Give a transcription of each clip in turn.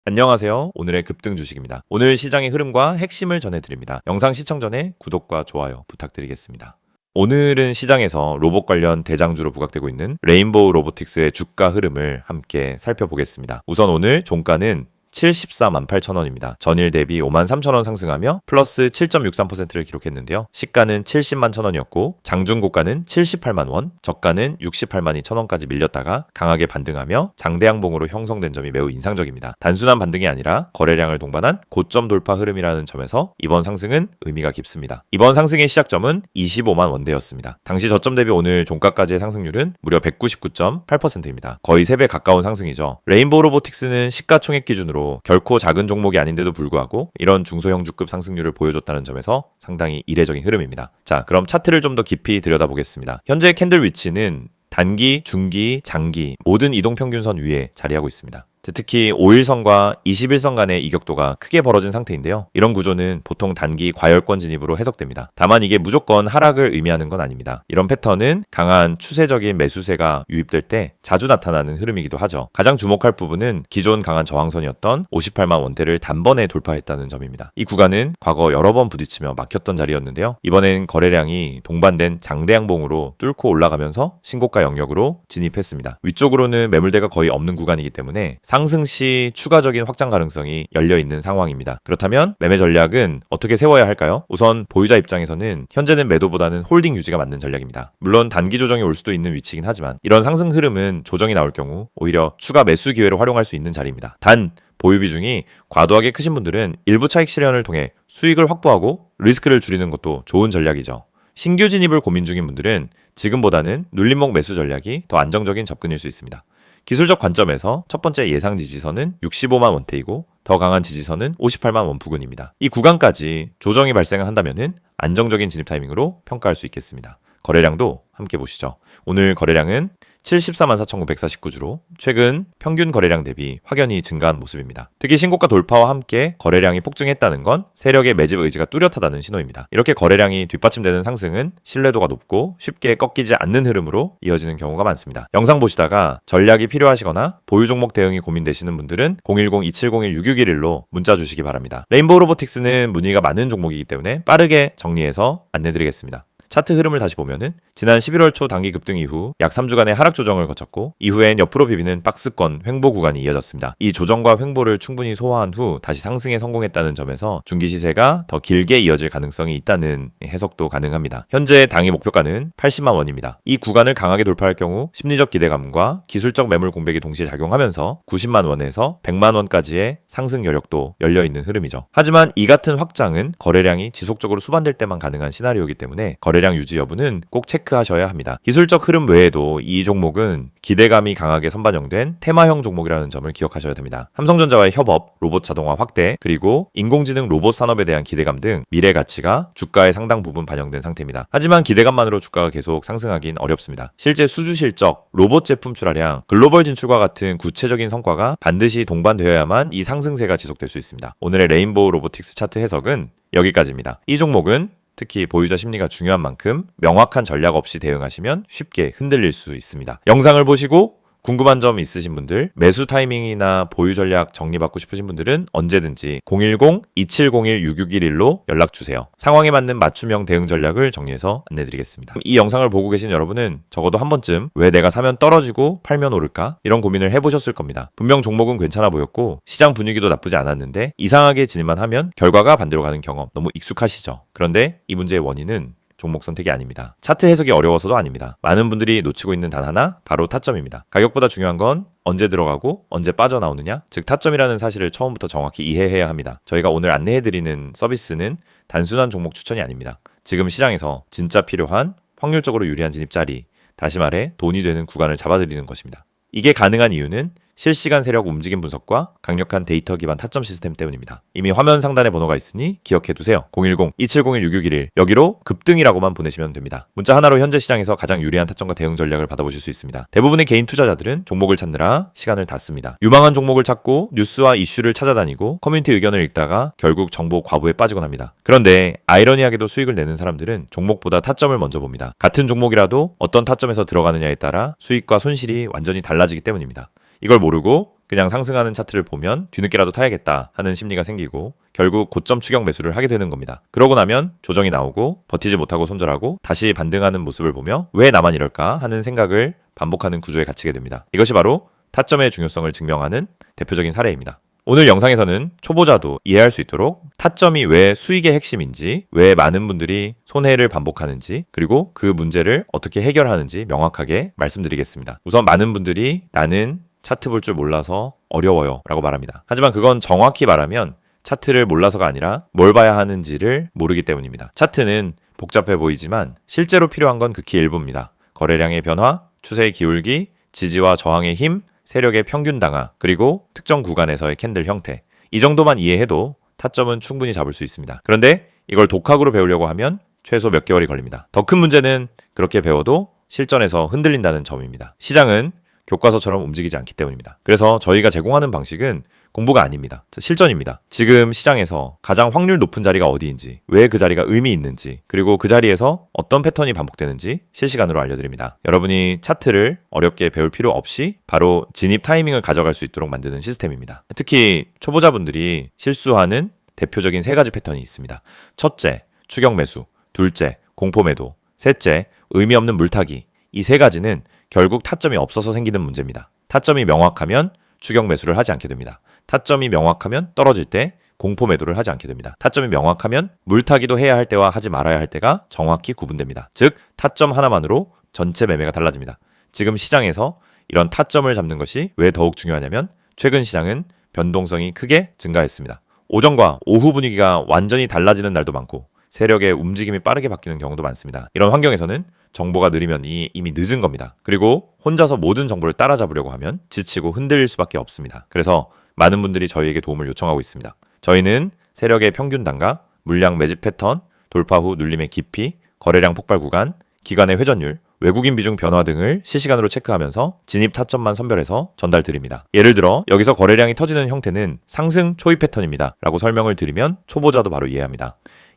안녕하세요. 오늘의 급등 주식입니다. 오늘 시장의 흐름과 핵심을 전해드립니다. 영상 시청 전에 구독과 좋아요 부탁드리겠습니다. 오늘은 시장에서 로봇 관련 대장주로 부각되고 있는 레인보우 로보틱스의 주가 흐름을 함께 살펴보겠습니다. 우선 오늘 종가는 748,000원입니다. 전일 대비 53,000원 상승하며 플러스 7.63%를 기록했는데요. 시가는 70만 1,000원이었고 장중고가는 78만 원, 저가는 68만 2,000원까지 밀렸다가 강하게 반등하며 장대양봉으로 형성된 점이 매우 인상적입니다. 단순한 반등이 아니라 거래량을 동반한 고점 돌파 흐름이라는 점에서 이번 상승은 의미가 깊습니다. 이번 상승의 시작점은 25만 원대였습니다. 당시 저점 대비 오늘 종가까지의 상승률은 무려 199.8%입니다. 거의 3배 가까운 상승이죠. 레인보우 로보틱스는 시가총액 기준으로 결코 작은 종목이 아닌데도 불구하고 이런 중소형주급 상승률을 보여줬다는 점에서 상당히 이례적인 흐름입니다. 자, 그럼 차트를 좀 더 깊이 들여다보겠습니다. 현재 캔들 위치는 단기, 중기, 장기 모든 이동평균선 위에 자리하고 있습니다. 특히 5일선과 21선 간의 이격도가 크게 벌어진 상태인데요. 이런 구조는 보통 단기 과열권 진입으로 해석됩니다. 다만 이게 무조건 하락을 의미하는 건 아닙니다. 이런 패턴은 강한 추세적인 매수세가 유입될 때 자주 나타나는 흐름이기도 하죠. 가장 주목할 부분은 기존 강한 저항선이었던 58만 원대를 단번에 돌파했다는 점입니다. 이 구간은 과거 여러 번 부딪히며 막혔던 자리였는데요. 이번엔 거래량이 동반된 장대양봉으로 뚫고 올라가면서 신고가 영역으로 진입했습니다. 위쪽으로는 매물대가 거의 없는 구간이기 때문에 상승 시 추가적인 확장 가능성이 열려있는 상황입니다. 그렇다면 매매 전략은 어떻게 세워야 할까요? 우선 보유자 입장에서는 현재는 매도보다는 홀딩 유지가 맞는 전략입니다. 물론 단기 조정이 올 수도 있는 위치이긴 하지만 이런 상승 흐름은 조정이 나올 경우 오히려 추가 매수 기회로 활용할 수 있는 자리입니다. 단 보유 비중이 과도하게 크신 분들은 일부 차익 실현을 통해 수익을 확보하고 리스크를 줄이는 것도 좋은 전략이죠. 신규 진입을 고민 중인 분들은 지금보다는 눌림목 매수 전략이 더 안정적인 접근일 수 있습니다. 기술적 관점에서 첫 번째 예상 지지선은 65만 원대이고 더 강한 지지선은 58만 원 부근입니다. 이 구간까지 조정이 발생한다면 안정적인 진입 타이밍으로 평가할 수 있겠습니다. 거래량도 함께 보시죠. 오늘 거래량은 74만 4,949주로 최근 평균 거래량 대비 확연히 증가한 모습입니다. 특히 신고가 돌파와 함께 거래량이 폭증했다는 건 세력의 매집 의지가 뚜렷하다는 신호입니다. 이렇게 거래량이 뒷받침되는 상승은 신뢰도가 높고 쉽게 꺾이지 않는 흐름으로 이어지는 경우가 많습니다. 영상 보시다가 전략이 필요하시거나 보유 종목 대응이 고민되시는 분들은 010-2701-6611로 문자 주시기 바랍니다. 레인보우 로보틱스는 문의가 많은 종목이기 때문에 빠르게 정리해서 안내드리겠습니다. 차트 흐름을 다시 보면은 지난 11월 초 단기 급등 이후 약 3주간의 하락 조정을 거쳤고 이후엔 옆으로 비비는 박스권 횡보 구간이 이어졌습니다. 이 조정과 횡보를 충분히 소화한 후 다시 상승에 성공했다는 점에서 중기 시세가 더 길게 이어질 가능성이 있다는 해석도 가능합니다. 현재 당일 목표가는 80만 원입니다. 이 구간을 강하게 돌파할 경우 심리적 기대감과 기술적 매물 공백이 동시에 작용하면서 90만 원에서 100만 원까지의 상승 여력도 열려있는 흐름이죠. 하지만 이 같은 확장은 거래량이 지속적으로 수반될 때만 가능한 시나리오이기 때문에 거래량 유지 여부는 꼭 체크하셔야 합니다. 기술적 흐름 외에도 이 종목은 기대감이 강하게 선반영된 테마형 종목이라는 점을 기억하셔야 됩니다. 삼성전자와의 협업, 로봇 자동화 확대, 그리고 인공지능 로봇 산업에 대한 기대감 등 미래 가치가 주가에 상당 부분 반영된 상태입니다. 하지만 기대감만으로 주가가 계속 상승하긴 어렵습니다. 실제 수주 실적, 로봇 제품 출하량, 글로벌 진출과 같은 구체적인 성과가 반드시 동반되어야만 이 상승세가 지속될 수 있습니다. 오늘의 레인보우 로보틱스 차트 해석은 여기까지입니다. 이 종목은 특히 보유자 심리가 중요한 만큼 명확한 전략 없이 대응하시면 쉽게 흔들릴 수 있습니다. 영상을 보시고 궁금한 점 있으신 분들, 매수 타이밍이나 보유 전략 정리받고 싶으신 분들은 언제든지 010-2701-6611로 연락주세요. 상황에 맞는 맞춤형 대응 전략을 정리해서 안내드리겠습니다. 이 영상을 보고 계신 여러분은 적어도 한 번쯤 왜 내가 사면 떨어지고 팔면 오를까? 이런 고민을 해보셨을 겁니다. 분명 종목은 괜찮아 보였고 시장 분위기도 나쁘지 않았는데 이상하게 진입만 하면 결과가 반대로 가는 경험 너무 익숙하시죠? 그런데 이 문제의 원인은 종목 선택이 아닙니다. 차트 해석이 어려워서도 아닙니다. 많은 분들이 놓치고 있는 단 하나, 바로 타점입니다. 가격보다 중요한 건 언제 들어가고 언제 빠져나오느냐, 즉 타점이라는 사실을 처음부터 정확히 이해해야 합니다. 저희가 오늘 안내해드리는 서비스는 단순한 종목 추천이 아닙니다. 지금 시장에서 진짜 필요한 확률적으로 유리한 진입 자리, 다시 말해 돈이 되는 구간을 잡아드리는 것입니다. 이게 가능한 이유는 실시간 세력 움직임 분석과 강력한 데이터 기반 타점 시스템 때문입니다. 이미 화면 상단에 번호가 있으니 기억해두세요. 010-2701-6611 여기로 급등이라고만 보내시면 됩니다. 문자 하나로 현재 시장에서 가장 유리한 타점과 대응 전략을 받아보실 수 있습니다. 대부분의 개인 투자자들은 종목을 찾느라 시간을 다 씁니다. 유망한 종목을 찾고 뉴스와 이슈를 찾아다니고 커뮤니티 의견을 읽다가 결국 정보 과부에 빠지곤 합니다. 그런데 아이러니하게도 수익을 내는 사람들은 종목보다 타점을 먼저 봅니다. 같은 종목이라도 어떤 타점에서 들어가느냐에 따라 수익과 손실이 완전히 달라지기 때문입니다. 이걸 모르고 그냥 상승하는 차트를 보면 뒤늦게라도 타야겠다 하는 심리가 생기고 결국 고점 추격 매수를 하게 되는 겁니다. 그러고 나면 조정이 나오고 버티지 못하고 손절하고 다시 반등하는 모습을 보며 왜 나만 이럴까 하는 생각을 반복하는 구조에 갇히게 됩니다. 이것이 바로 타점의 중요성을 증명하는 대표적인 사례입니다. 오늘 영상에서는 초보자도 이해할 수 있도록 타점이 왜 수익의 핵심인지, 왜 많은 분들이 손해를 반복하는지, 그리고 그 문제를 어떻게 해결하는지 명확하게 말씀드리겠습니다. 우선 많은 분들이 나는 차트 볼 줄 몰라서 어려워요 라고 말합니다. 하지만 그건 정확히 말하면 차트를 몰라서가 아니라 뭘 봐야 하는지를 모르기 때문입니다. 차트는 복잡해 보이지만 실제로 필요한 건 극히 일부입니다. 거래량의 변화, 추세의 기울기, 지지와 저항의 힘, 세력의 평균 당하, 그리고 특정 구간에서의 캔들 형태. 이 정도만 이해해도 타점은 충분히 잡을 수 있습니다. 그런데 이걸 독학으로 배우려고 하면 최소 몇 개월이 걸립니다. 더 큰 문제는 그렇게 배워도 실전에서 흔들린다는 점입니다. 시장은 교과서처럼 움직이지 않기 때문입니다. 그래서 저희가 제공하는 방식은 공부가 아닙니다. 실전입니다. 지금 시장에서 가장 확률 높은 자리가 어디인지, 왜 그 자리가 의미 있는지, 그리고 그 자리에서 어떤 패턴이 반복되는지 실시간으로 알려드립니다. 여러분이 차트를 어렵게 배울 필요 없이 바로 진입 타이밍을 가져갈 수 있도록 만드는 시스템입니다. 특히 초보자분들이 실수하는 대표적인 3가지 패턴이 있습니다. 첫째, 추격 매수. 둘째, 공포 매도. 셋째, 의미 없는 물타기. 이 3가지는 결국 타점이 없어서 생기는 문제입니다. 타점이 명확하면 추격 매수를 하지 않게 됩니다. 타점이 명확하면 떨어질 때 공포 매도를 하지 않게 됩니다. 타점이 명확하면 물타기도 해야 할 때와 하지 말아야 할 때가 정확히 구분됩니다. 즉, 타점 하나만으로 전체 매매가 달라집니다. 지금 시장에서 이런 타점을 잡는 것이 왜 더욱 중요하냐면 최근 시장은 변동성이 크게 증가했습니다. 오전과 오후 분위기가 완전히 달라지는 날도 많고 세력의 움직임이 빠르게 바뀌는 경우도 많습니다. 이런 환경에서는 정보가 느리면 이미 늦은 겁니다. 그리고 혼자서 모든 정보를 따라잡으려고 하면 지치고 흔들릴 수밖에 없습니다. 그래서 많은 분들이 저희에게 도움을 요청하고 있습니다. 저희는 세력의 평균 단가, 물량 매집 패턴, 돌파 후 눌림의 깊이, 거래량 폭발 구간, 기간의 회전율, 외국인 비중 변화 등을 실시간으로 체크하면서 진입 타점만 선별해서 전달드립니다. 예를 들어 여기서 거래량이 터지는 형태는 상승 초입 패턴입니다 라고 설명을 드리면 초보자도 바로 이해합니다.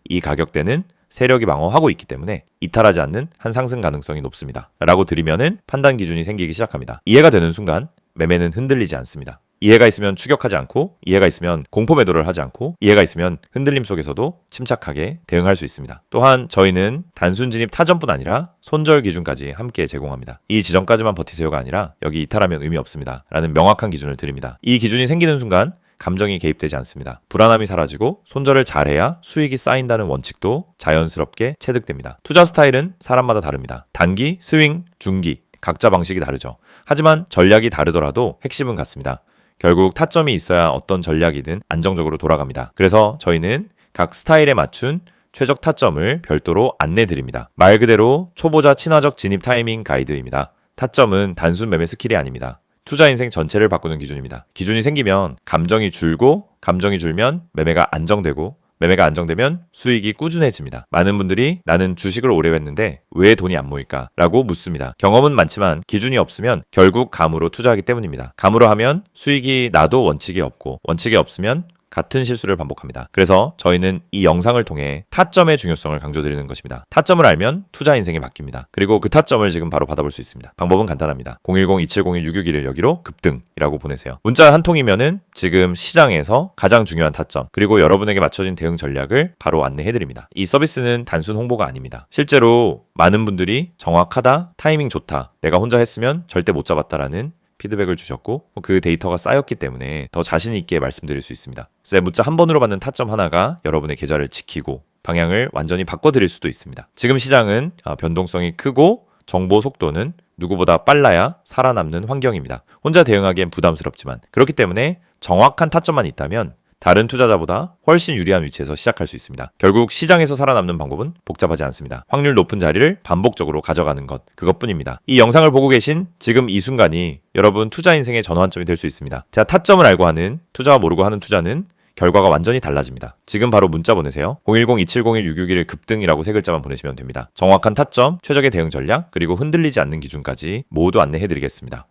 이 가격대는 세력이 방어하고 있기 때문에 이탈하지 않는 한 상승 가능성이 높습니다 라고 드리면은 판단 기준이 생기기 시작합니다. 이해가 되는 순간 매매는 흔들리지 않습니다. 이해가 있으면 추격하지 않고, 이해가 있으면 공포 매도를 하지 않고, 이해가 있으면 흔들림 속에서도 침착하게 대응할 수 있습니다. 또한 저희는 단순 진입 타점뿐 아니라 손절 기준까지 함께 제공합니다. 이 지점까지만 버티세요가 아니라 여기 이탈하면 의미 없습니다 라는 명확한 기준을 드립니다. 이 기준이 생기는 순간 감정이 개입되지 않습니다. 불안함이 사라지고 손절을 잘해야 수익이 쌓인다는 원칙도 자연스럽게 체득됩니다. 투자 스타일은 사람마다 다릅니다. 단기, 스윙, 중기 각자 방식이 다르죠. 하지만 전략이 다르더라도 핵심은 같습니다. 결국 타점이 있어야 어떤 전략이든 안정적으로 돌아갑니다. 그래서 저희는 각 스타일에 맞춘 최적 타점을 별도로 안내드립니다. 말 그대로 초보자 친화적 진입 타이밍 가이드입니다. 타점은 단순 매매 스킬이 아닙니다. 투자 인생 전체를 바꾸는 기준입니다. 기준이 생기면 감정이 줄고, 감정이 줄면 매매가 안정되고, 매매가 안정되면 수익이 꾸준해집니다. 많은 분들이 나는 주식을 오래 했는데 왜 돈이 안 모일까? 라고 묻습니다. 경험은 많지만 기준이 없으면 결국 감으로 투자하기 때문입니다. 감으로 하면 수익이 나도 원칙이 없고, 원칙이 없으면 같은 실수를 반복합니다. 그래서 저희는 이 영상을 통해 타점의 중요성을 강조드리는 것입니다. 타점을 알면 투자 인생이 바뀝니다. 그리고 그 타점을 지금 바로 받아볼 수 있습니다. 방법은 간단합니다. 010-2701-661을 여기로 급등이라고 보내세요. 문자 한 통이면은 지금 시장에서 가장 중요한 타점, 그리고 여러분에게 맞춰진 대응 전략을 바로 안내해드립니다. 이 서비스는 단순 홍보가 아닙니다. 실제로 많은 분들이 정확하다, 타이밍 좋다, 내가 혼자 했으면 절대 못 잡았다라는 피드백을 주셨고 그 데이터가 쌓였기 때문에 더 자신 있게 말씀드릴 수 있습니다. 그래서 문자 한 번으로 받는 타점 하나가 여러분의 계좌를 지키고 방향을 완전히 바꿔드릴 수도 있습니다. 지금 시장은 변동성이 크고 정보 속도는 누구보다 빨라야 살아남는 환경입니다. 혼자 대응하기엔 부담스럽지만 그렇기 때문에 정확한 타점만 있다면 다른 투자자보다 훨씬 유리한 위치에서 시작할 수 있습니다. 결국 시장에서 살아남는 방법은 복잡하지 않습니다. 확률 높은 자리를 반복적으로 가져가는 것, 그것뿐입니다. 이 영상을 보고 계신 지금 이 순간이 여러분 투자 인생의 전환점이 될 수 있습니다. 제가 타점을 알고 하는, 투자와 모르고 하는 투자는 결과가 완전히 달라집니다. 지금 바로 문자 보내세요. 010-2701-661 급등이라고 3글자만 보내시면 됩니다. 정확한 타점, 최적의 대응 전략, 그리고 흔들리지 않는 기준까지 모두 안내해드리겠습니다.